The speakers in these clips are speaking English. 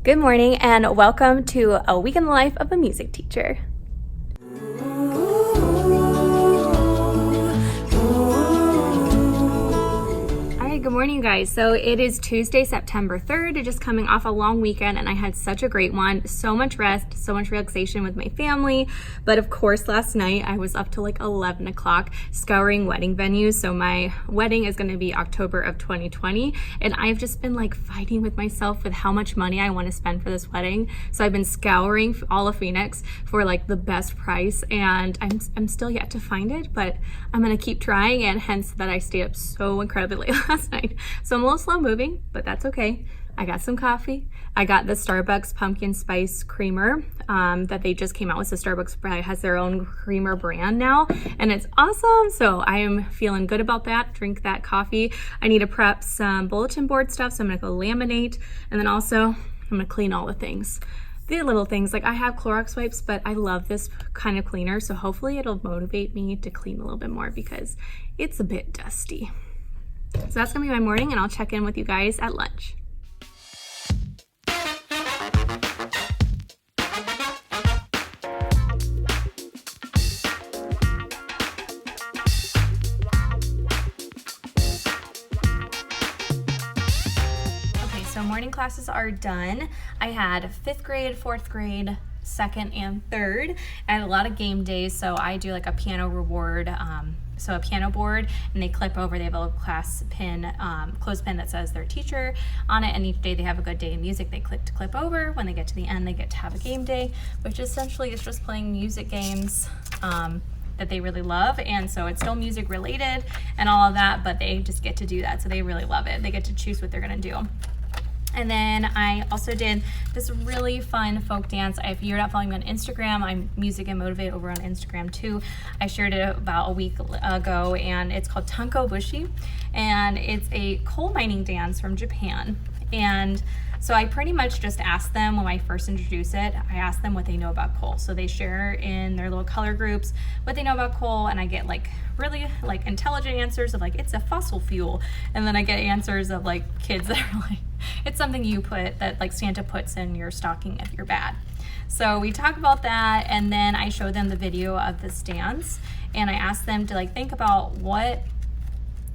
Good morning and welcome to A Week in the Life of a Music Teacher. Good morning, guys. So it is Tuesday, September 3rd, just coming off a long weekend, and I had such a great one. So much rest, so much relaxation with my family. But of course, last night I was up till like 11 o'clock scouring wedding venues. So my wedding is going to be October of 2020, and I've just been like fighting with myself with how much money I want to spend for this wedding. So I've been scouring all of Phoenix for like the best price, and I'm still yet to find it, but I'm going to keep trying, and hence that I stayed up so incredibly late last night. So I'm a little slow moving, but that's okay. I got some coffee. I got the Starbucks pumpkin spice creamer that they just came out with. So Starbucks has their own creamer brand now, and it's awesome. So I am feeling good about that. Drink that coffee. I need to prep some bulletin board stuff, so I'm gonna go laminate, and then also I'm gonna clean all the things. The little things, like I have Clorox wipes, but I love this kind of cleaner, so hopefully it'll motivate me to clean a little bit more because it's a bit dusty. So that's gonna be my morning, and I'll check in with you guys at lunch. Okay, so morning classes are done. I had 5th grade, 4th grade, 2nd and 3rd. I had a lot of game days, so I do like a piano reward, so a piano board, and they clip over. They have a little class pin, clothespin that says their teacher on it, and each day they have a good day in music. They clip over. When they get to the end, they get to have a game day, which essentially is just playing music games that they really love. And so it's still music related and all of that, but they just get to do that, so they really love it. They get to choose what they're gonna do. And then I also did this really fun folk dance. If you're not following me on Instagram, I'm musicandmotivate over on Instagram too. I shared it about a week ago, and it's called Tanko Bushi, and it's a coal mining dance from Japan. And so I pretty much just asked them when I first introduced it, I asked them what they know about coal. So they share in their little color groups what they know about coal, and I get like really like intelligent answers of like, it's a fossil fuel. And then I get answers of like kids that are like, it's something you put, that like Santa puts in your stocking if you're bad. So we talk about that, and then I show them the video of this dance, and I asked them to like think about what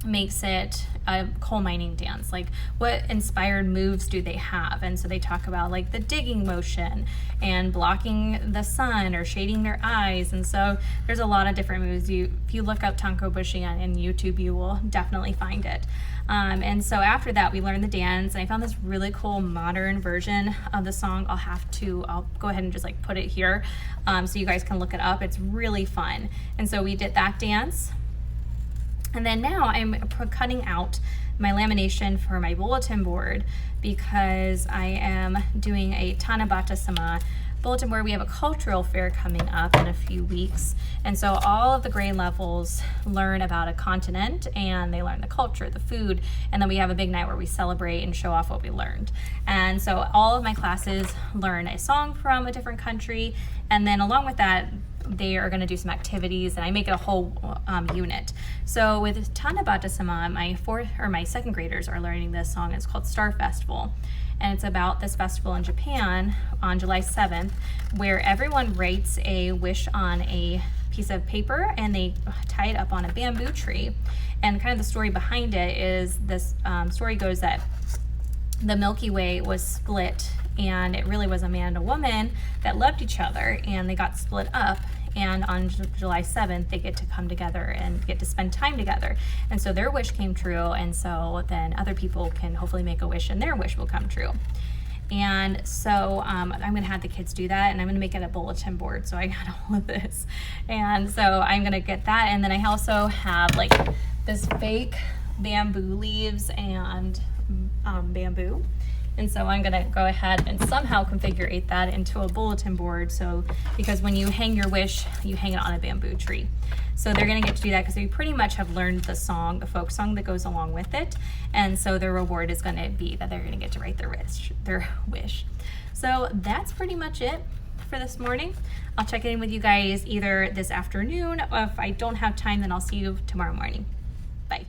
makes it a coal mining dance, like what inspired moves do they have. And so they talk about like the digging motion and blocking the sun or shading their eyes. And so there's a lot of different moves. If you look up Tanko Bushi on YouTube, you will definitely find it. And so after that, we learned the dance, and I found this really cool modern version of the song. I'll go ahead and just like put it here so you guys can look it up. It's really fun. And so we did that dance. And then now I'm cutting out my lamination for my bulletin board because I am doing a Tanabata-sama bulletin board. We have a cultural fair coming up in a few weeks. And so all of the grade levels learn about a continent, and they learn the culture, the food, and then we have a big night where we celebrate and show off what we learned. And so all of my classes learn a song from a different country, and then along with that, they are going to do some activities, and I make it a whole unit. So with Tanabata-sama, my 2nd graders are learning this song. It's called Star Festival, and it's about this festival in Japan on July 7th, where everyone writes a wish on a piece of paper, and they tie it up on a bamboo tree. And kind of the story behind it is this story goes that the Milky Way was split, and it really was a man and a woman that loved each other, and they got split up, and on July 7th they get to come together and get to spend time together. And so their wish came true, and so then other people can hopefully make a wish and their wish will come true. And so I'm gonna have the kids do that, and I'm gonna make it a bulletin board, so I got all of this. And so I'm gonna get that, and then I also have like this fake bamboo leaves and bamboo. And so I'm gonna go ahead and somehow configure that into a bulletin board. So, because when you hang your wish, you hang it on a bamboo tree. So they're gonna get to do that because they pretty much have learned the song, the folk song that goes along with it. And so their reward is gonna be that they're gonna get to write their wish. So that's pretty much it for this morning. I'll check in with you guys either this afternoon, or if I don't have time, then I'll see you tomorrow morning. Bye.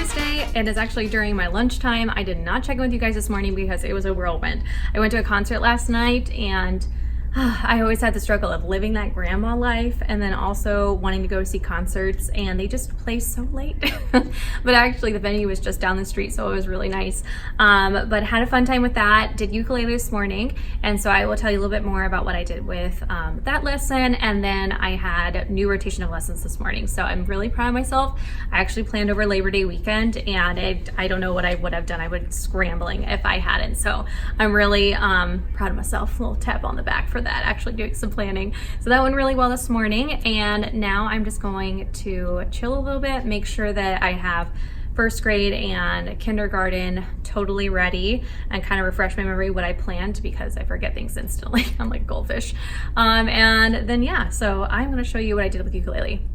Tuesday. It is actually during my lunchtime. I did not check in with you guys this morning because it was a whirlwind. I went to a concert last night, and I always had the struggle of living that grandma life and then also wanting to go see concerts, and they just play so late. But actually the venue was just down the street, so it was really nice. But had a fun time with that. Did ukulele this morning, and so I will tell you a little bit more about what I did with that lesson. And then I had new rotation of lessons this morning, so I'm really proud of myself. I actually planned over Labor Day weekend, and I don't know what I would have done. I would be scrambling if I hadn't. So I'm really proud of myself. A little tap on the back for that, actually doing some planning. So that went really well this morning, and now I'm just going to chill a little bit, make sure that I have first grade and kindergarten totally ready, and kind of refresh my memory what I planned, because I forget things instantly. I'm like a goldfish. And then yeah, so I'm going to show you what I did with ukulele.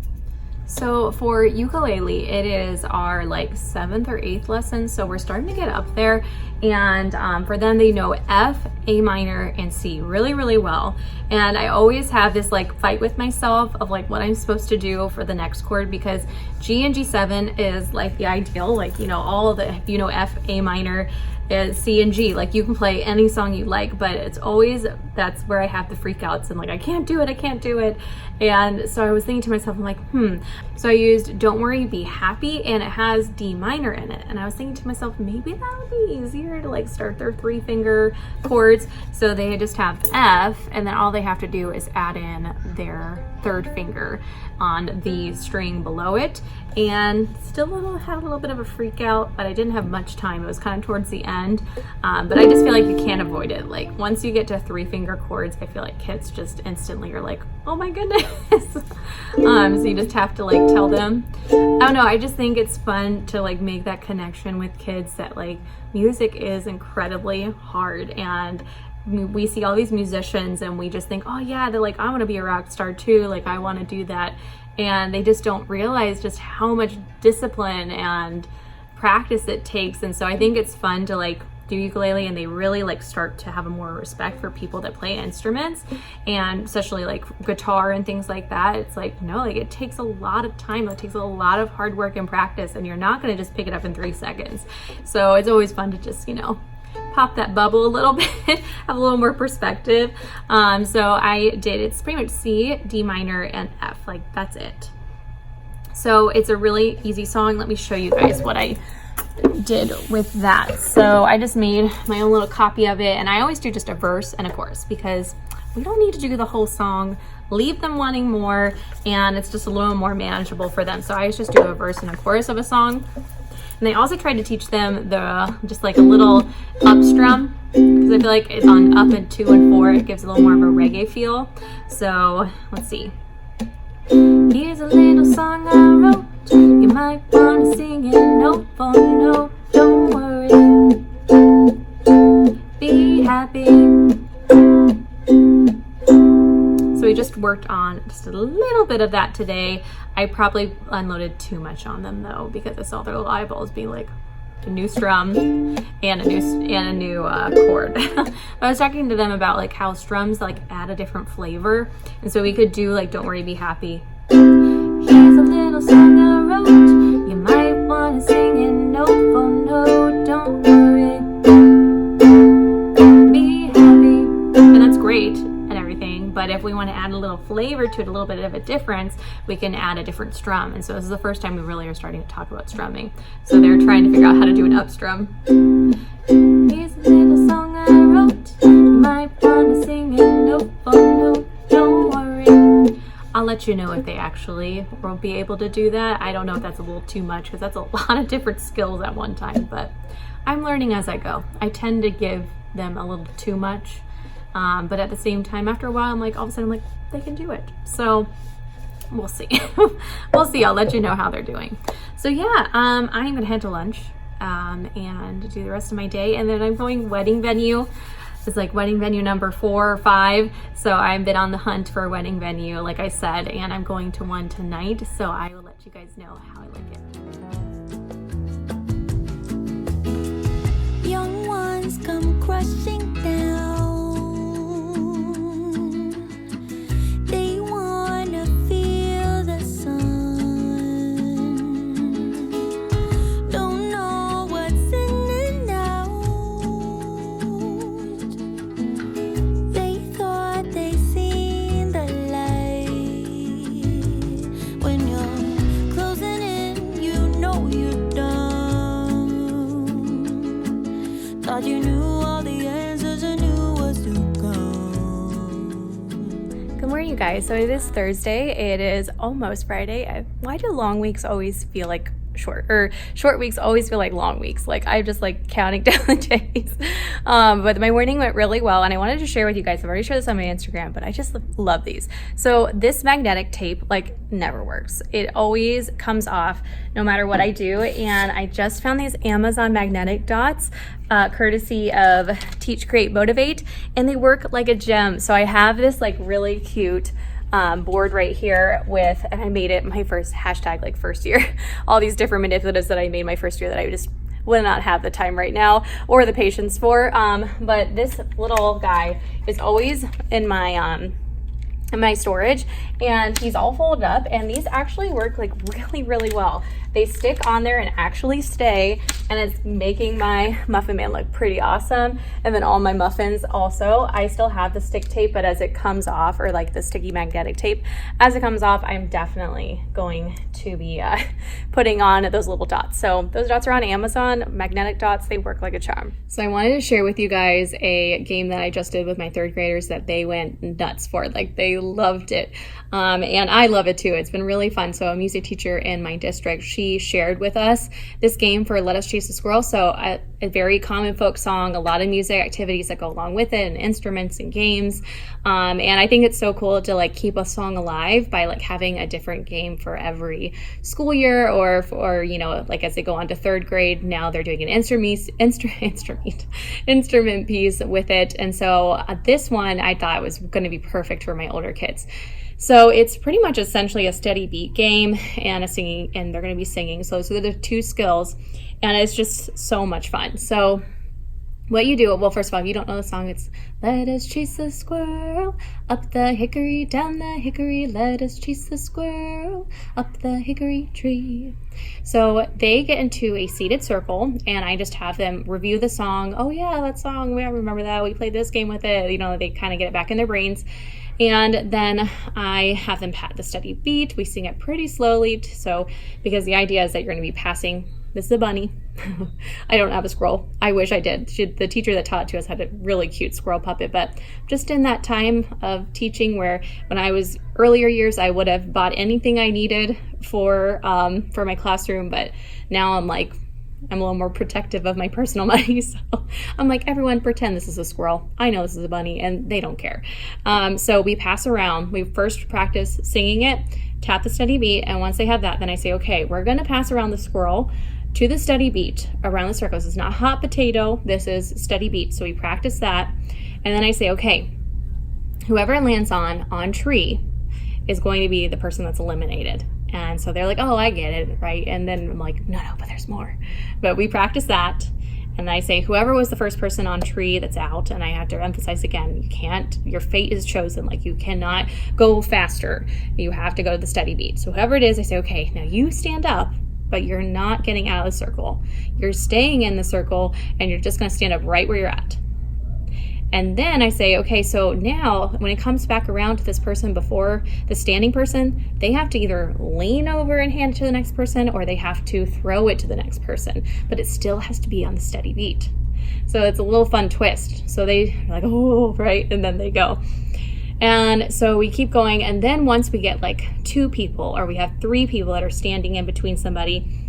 So for ukulele, it is our like 7th or 8th lesson, so we're starting to get up there. And for them, they know F, A minor, and C really, really well. And I always have this like fight with myself of like what I'm supposed to do for the next chord, because G and G7 is like the ideal, like, you know, all of the, you know, F, A minor, C and G, like you can play any song you like, but it's always, that's where I have the freakouts and like, I can't do it. And so I was thinking to myself, I'm like, so I used Don't Worry, Be Happy, and it has D minor in it. And I was thinking to myself, maybe that would be easier to like start their 3-finger chords. So they just have F, and then all they have to do is add in their 3rd finger on the string below it. And still had a little bit of a freak out, but I didn't have much time. It was kind of towards the end, but I just feel like you can't avoid it. Like once you get to 3-finger chords, I feel like kids just instantly are like, oh my goodness. So you just have to like tell them. I don't know, I just think it's fun to like make that connection with kids that like music is incredibly hard, and we see all these musicians and we just think, oh yeah, they're like, I want to be a rock star too, like I want to do that. And they just don't realize just how much discipline and practice it takes. And so I think it's fun to like do ukulele, and they really like start to have a more respect for people that play instruments, and especially like guitar and things like that. It's like, no, like it takes a lot of time, it takes a lot of hard work and practice, and you're not going to just pick it up in 3 seconds. So it's always fun to just, you know, pop that bubble a little bit, have a little more perspective. So I did, it's pretty much C, D minor, and F, like that's it. So it's a really easy song. Let me show you guys what I did with that. So I just made my own little copy of it, and I always do just a verse and a chorus, because we don't need to do the whole song, leave them wanting more, and it's just a little more manageable for them. So I just do a verse and a chorus of a song. And they also tried to teach them just like a little up strum, because I feel like it's on up and 2 and 4, it gives a little more of a reggae feel. So let's see. Here's a little song I wrote, you might want to sing it note for note. Don't worry, be happy. So we just worked on just a little bit of that today. I probably unloaded too much on them though, because I saw their little eyeballs being like a new strum and a new chord. I was talking to them about like how strums like add a different flavor, and so we could do like Don't Worry, Be Happy. Here's a little song I wrote, you might want to sing it note for note. Don't worry, be happy. And that's great and everything, but if we want to add a little flavor to it, a little bit of a difference, we can add a different strum. And so this is the first time we really are starting to talk about strumming. So they're trying to figure out how to do an up strum. Here's a little song I wrote, you might want to sing it note for note. Don't worry. I'll let you know if they actually will be able to do that. I don't know if that's a little too much, because that's a lot of different skills at one time, but I'm learning as I go. I tend to give them a little too much, but at the same time, after a while, I'm like, all of a sudden, I'm like, they can do it. So we'll see. We'll see. I'll let you know how they're doing. So yeah, I'm gonna head to lunch and do the rest of my day, and then I'm going wedding venue. It's like wedding venue number 4 or 5. So I've been on the hunt for a wedding venue, like I said, and I'm going to one tonight. So I will let you guys know how I like it. Young ones come crushing down. They wanna feel the sun. Don't you guys. So it is Thursday. It is almost Friday. Why do long weeks always feel like short weeks always feel like long weeks? Like I'm just like counting down the days. But my morning went really well, and I wanted to share with you guys. I've already shared this on my Instagram, but I just love these. So this magnetic tape like never works. It always comes off no matter what I do. And I just found these Amazon magnetic dots, courtesy of Teach, Create, Motivate, and they work like a gem. So I have this like really cute board right here with, and I made it my first hashtag like first year, all these different manipulatives that I made my first year that I just would not have the time right now or the patience for. But this little guy is always in my storage, and he's all folded up, and these actually work like really well. They stick on there and actually stay, and it's making my muffin man look pretty awesome. And then all my muffins also, I still have the stick tape, but as it comes off, or like the sticky magnetic tape, as it comes off, I'm definitely going to be putting on those little dots. So those dots are on Amazon, magnetic dots, they work like a charm. So I wanted to share with you guys a game that I just did with my third graders that they went nuts for. Like they loved it. And I love it too. It's been really fun. So a music teacher in my district, she shared with us this game for Let Us Chase the Squirrel. So a very common folk song, a lot of music activities that go along with it, and instruments and games. And I think it's so cool to like keep a song alive by like having a different game for every school year, or you know, like as they go on to third grade, now they're doing an instrument piece with it. And so this one I thought was going to be perfect for my older kids. So it's pretty much essentially a steady beat game and a singing, and they're going to be singing. So those are the two skills, and it's just so much fun. So what you do, well, first of all, if you don't know the song, it's let us chase the squirrel up the hickory, down the hickory, let us chase the squirrel up the hickory tree. So they get into a seated circle, and I just have them review the song. Oh yeah, that song, we remember that, we played this game with it. You know, they kind of get it back in their brains. And then I have them pat the steady beat. We sing it pretty slowly. So, because the idea is that you're going to be passing, this is a bunny. I don't have a squirrel. I wish I did. The teacher that taught to us had a really cute squirrel puppet, but just in that time of teaching where when I was earlier years, I would have bought anything I needed for my classroom, but now I'm a little more protective of my personal money. So I'm like, everyone pretend this is a squirrel. I know this is a bunny, and they don't care. So we pass around. We first practice singing it, tap the steady beat. And once they have that, then I say, okay, we're going to pass around the squirrel to the steady beat around the circles. It's not hot potato. This is steady beat. So we practice that. And then I say, okay, whoever lands on tree is going to be the person that's eliminated. And so they're like, oh, I get it, right? And then I'm like, no, but there's more. But we practice that. And I say, whoever was the first person on tree that's out, and I have to emphasize again, you can't, your fate is chosen. Like you cannot go faster. You have to go to the steady beat. So whoever it is, I say, okay, now you stand up, but you're not getting out of the circle. You're staying in the circle, and you're just going to stand up right where you're at. And then I say, okay, so now when it comes back around to this person before the standing person, they have to either lean over and hand it to the next person, or they have to throw it to the next person, but it still has to be on the steady beat. So it's a little fun twist. So they're like, oh, right, and then they go. And so we keep going, and then once we get like 2 people, or we have 3 people that are standing in between somebody,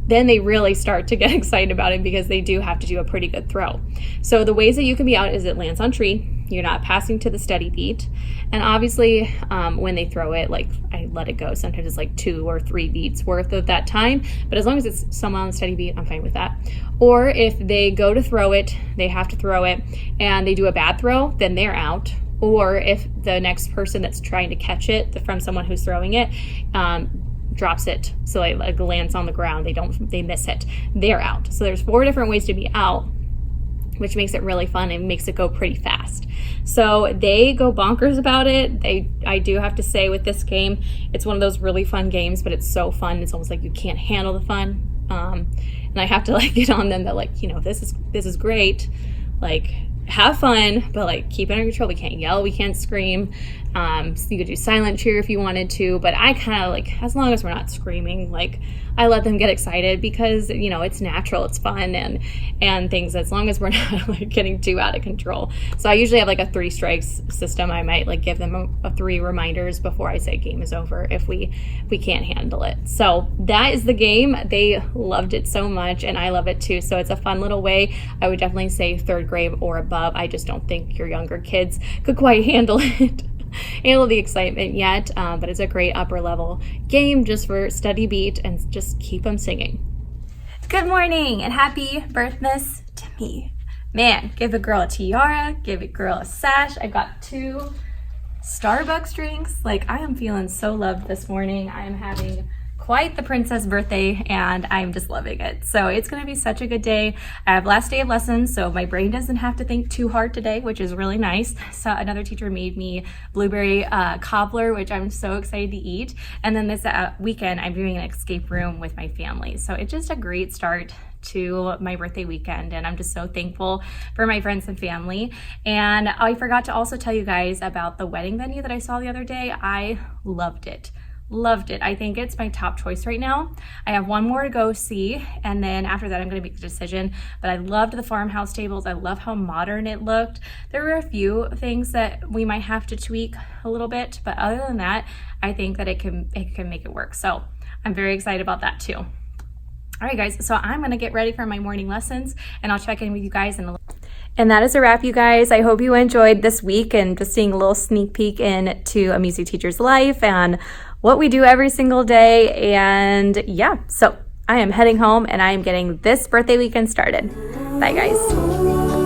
then they really start to get excited about it, because they do have to do a pretty good throw. So the ways that you can be out is it lands on tree, you're not passing to the steady beat, and obviously when they throw it, like I let it go. Sometimes it's like 2 or 3 beats worth of that time, but as long as it's someone on the steady beat, I'm fine with that. Or if they go to throw it, they have to throw it, and they do a bad throw, then they're out. Or if the next person that's trying to catch it from someone who's throwing it drops it, so it like lands on the ground, they miss it, they're out. So there's 4 different ways to be out, which makes it really fun and makes it go pretty fast. So they go bonkers about it. I do have to say, with this game, it's one of those really fun games, but it's so fun, it's almost like you can't handle the fun. And I have to like get on them that, like, you know, this is great, like have fun, but like keep it under control. We can't yell, we can't scream. So you could do silent cheer if you wanted to, but I kind of like, as long as we're not screaming, like I let them get excited because, you know, it's natural, it's fun and things, as long as we're not like getting too out of control. So I usually have like a 3 strikes system. I might like give them a 3 reminders before I say game is over if we can't handle it. So that is the game. They loved it so much and I love it too. So it's a fun little way. I would definitely say 3rd grade or above. I just don't think your younger kids could quite handle it. Handle the excitement yet, but it's a great upper level game just for steady beat and just keep them singing. Good morning and happy birthmas to me. Man, give a girl a tiara, give a girl a sash. I got 2 Starbucks drinks. Like, I am feeling so loved this morning. I am having quite the princess birthday and I'm just loving it. So it's gonna be such a good day. I have last day of lessons, so my brain doesn't have to think too hard today, which is really nice. So another teacher made me blueberry cobbler, which I'm so excited to eat. And then this weekend, I'm doing an escape room with my family. So it's just a great start to my birthday weekend and I'm just so thankful for my friends and family. And I forgot to also tell you guys about the wedding venue that I saw the other day. I loved it. Loved it. I think it's my top choice right now. I have one more to go see and then after that I'm going to make the decision, but I loved the farmhouse tables. I love how modern it looked. There were a few things that we might have to tweak a little bit, but other than that, I think that it can make it work. So I'm very excited about that too. All right guys, so I'm going to get ready for my morning lessons and I'll check in with you guys in a little. And that is a wrap, you guys. I hope you enjoyed this week and just seeing a little sneak peek into a music teacher's life and what we do every single day. And yeah, so I am heading home and I am getting this birthday weekend started. Bye, guys.